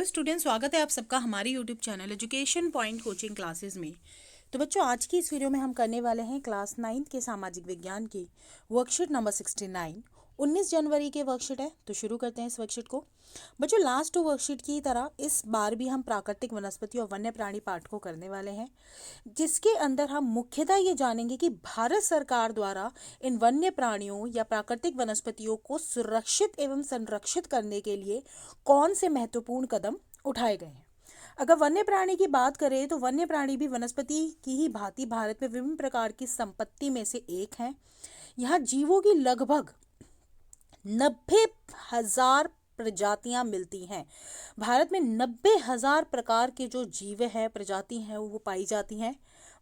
Hello student, स्वागत है आप सबका हमारे YouTube channel education point coaching classes में। तो बच्चों, आज की इस वीडियो में हम करने वाले हैं क्लास 9 के सामाजिक विज्ञान की वर्कशीट नंबर 69। 19 जनवरी के वर्कशीट है, तो शुरू करते हैं इस वर्कशीट को। बच्चों, लास्ट 2 वर्कशीट की तरह इस बार भी हम प्राकृतिक वनस्पति और वन्य प्राणी पाठ को करने वाले हैं, जिसके अंदर हम मुख्यतः ये जानेंगे कि भारत सरकार द्वारा इन वन्य प्राणियों या प्राकृतिक वनस्पतियों को सुरक्षित एवं संरक्षित करने के लिए कौन से महत्वपूर्ण कदम उठाए गए हैं। अगर वन्य प्राणी की बात करें तो वन्य प्राणी भी वनस्पति की ही भांति भारत में विभिन्न प्रकार की संपत्ति में से एक है। यहाँ जीवों की लगभग 90,000 प्रजातियां मिलती हैं। भारत में 90,000 प्रकार के जो जीव हैं, प्रजाति हैं, वो पाई जाती हैं।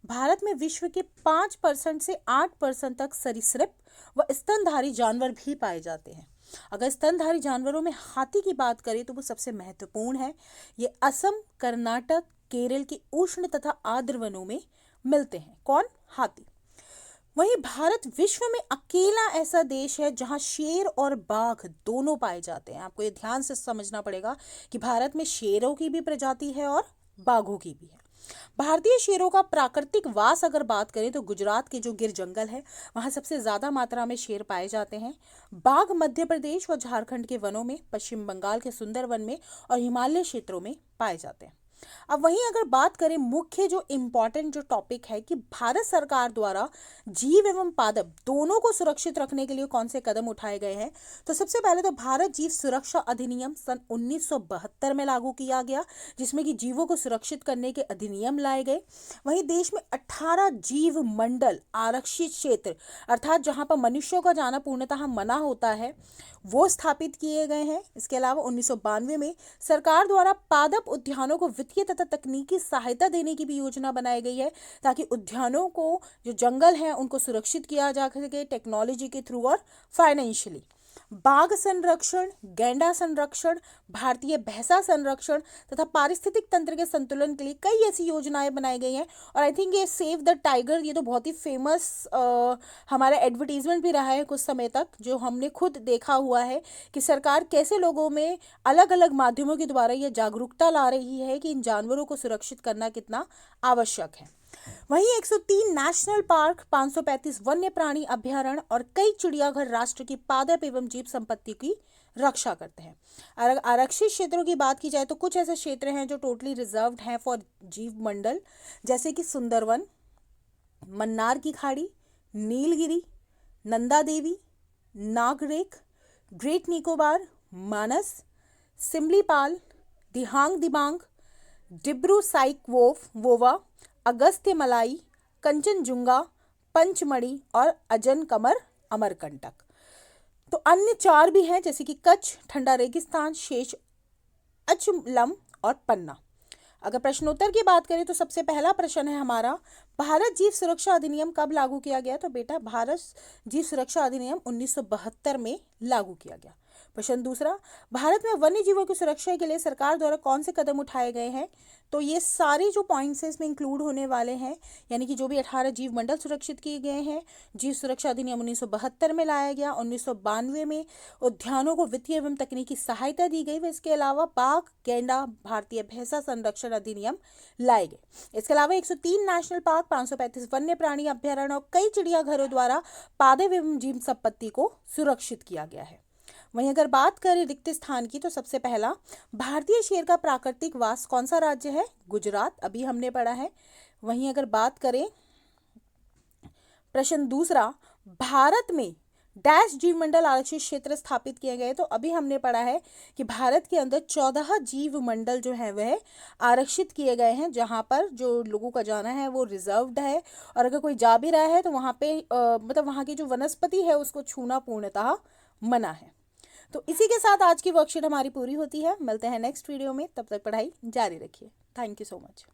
भारत में विश्व के 5% से 8% तक सरीसृप व स्तनधारी जानवर भी पाए जाते हैं। अगर स्तनधारी जानवरों में हाथी की बात करें तो वो सबसे महत्वपूर्ण है। ये असम, कर्नाटक, केरल के उष्ण तथा आर्द्र वनों में मिलते हैं। कौन? हाथी। वहीं भारत विश्व में अकेला ऐसा देश है जहां शेर और बाघ दोनों पाए जाते हैं। आपको ये ध्यान से समझना पड़ेगा कि भारत में शेरों की भी प्रजाति है और बाघों की भी है। भारतीय शेरों का प्राकृतिक वास अगर बात करें तो गुजरात के जो गिर जंगल है वहां सबसे ज्यादा मात्रा में शेर पाए जाते हैं। बाघ मध्य प्रदेश व झारखंड के वनों में, पश्चिम बंगाल के सुंदरवन में और हिमालय क्षेत्रों में पाए जाते हैं। अब वहीं अगर बात करें मुख्य जो इम्पोर्टेंट जो टॉपिक है कि भारत सरकार द्वारा जीव एवं पादप दोनों को सुरक्षित रखने के लिए कौन से कदम उठाए गए हैं, तो सबसे पहले तो भारत जीव सुरक्षा अधिनियम सन 1972 में लागू किया गया, जिसमें कि जीवों को सुरक्षित करने के अधिनियम लाए गए। वहीं देश में 18 जीव मंडल आरक्षित क्षेत्र, अर्थात जहां पर मनुष्यों का जाना पूर्णतः मना होता है, वो स्थापित किए गए हैं। इसके अलावा 1992 में सरकार द्वारा पादप उद्यानों को वित्तीय तथा तकनीकी सहायता देने की भी योजना बनाई गई है, ताकि उद्यानों को, जो जंगल हैं, उनको सुरक्षित किया जा सके टेक्नोलॉजी के थ्रू और फाइनेंशियली। बाघ संरक्षण, गैंडा संरक्षण, भारतीय भैंसा संरक्षण तथा पारिस्थितिक तंत्र के संतुलन के लिए कई ऐसी योजनाएं बनाई गई हैं। और आई थिंक ये सेव द टाइगर, ये तो बहुत ही फेमस हमारा एडवर्टीजमेंट भी रहा है कुछ समय तक, जो हमने खुद देखा हुआ है कि सरकार कैसे लोगों में अलग अलग माध्यमों के द्वारा ये जागरूकता ला रही है कि इन जानवरों को सुरक्षित करना कितना आवश्यक है। वहीं 103 नेशनल पार्क, 535 वन्य प्राणी अभ्यारण्य और कई चिड़ियाघर राष्ट्र की पादप एवं जीव संपत्ति की रक्षा करते हैं। अगर आरक्षित क्षेत्रों की बात की जाए तो कुछ ऐसे क्षेत्र हैं जो टोटली रिजर्व्ड हैं फॉर जीव मंडल, जैसे कि सुंदरवन, मन्नार की खाड़ी, नीलगिरी, नंदा देवी, नागरेक, ग्रेट निकोबार, मानस, सिमलीपाल, दिहांग दिबांग, डिब्रू साइकवोवा, अगस्त्य मलाई, कंचनजुंगा, पंचमढ़ी और अजन कमर अमरकंटक। तो अन्य 4 भी हैं, जैसे कि कच्छ, ठंडा रेगिस्तान, शेष अचलम और पन्ना। अगर प्रश्नोत्तर की बात करें तो सबसे पहला प्रश्न है हमारा, भारत जीव सुरक्षा अधिनियम कब लागू किया गया? तो बेटा, भारत जीव सुरक्षा अधिनियम 1972 में लागू किया गया। प्रश्न दूसरा, भारत में वन्य जीवों की सुरक्षा के लिए सरकार द्वारा कौन से कदम उठाए गए हैं? तो ये सारे जो पॉइंट्स इसमें इंक्लूड होने वाले हैं, यानी कि जो भी 18 जीव मंडल सुरक्षित किए गए हैं, जीव सुरक्षा अधिनियम 1972 में लाया गया, 1992 में उद्यानों को वित्तीय एवं तकनीकी सहायता दी गई, इसके अलावा बाघ, गैंडा, भारतीय भैंसा संरक्षण अधिनियम लाए गए। इसके अलावा 103 नेशनल पार्क, 535 वन्य प्राणी अभ्यारण्य और कई चिड़ियाघरों द्वारा पादप एवं जीव संपत्ति को सुरक्षित किया गया है। वहीं अगर बात करें रिक्त स्थान की तो सबसे पहला, भारतीय शेर का प्राकृतिक वास कौन सा राज्य है? गुजरात, अभी हमने पढ़ा है। वहीं अगर बात करें प्रश्न दूसरा, भारत में डैश जीव मंडल आरक्षित क्षेत्र स्थापित किए गए, तो अभी हमने पढ़ा है कि भारत के अंदर 14 जीव मंडल जो है वह आरक्षित किए गए हैं, जहां पर जो लोगों का जाना है वो रिजर्व्ड है, और अगर कोई जा भी रहा है तो वहां पे मतलब वहां की जो वनस्पति है उसको छूना पूर्णतः मना है। तो इसी के साथ आज की वर्कशीट हमारी पूरी होती है। मिलते हैं नेक्स्ट वीडियो में, तब तक पढ़ाई जारी रखिए। Thank you so much.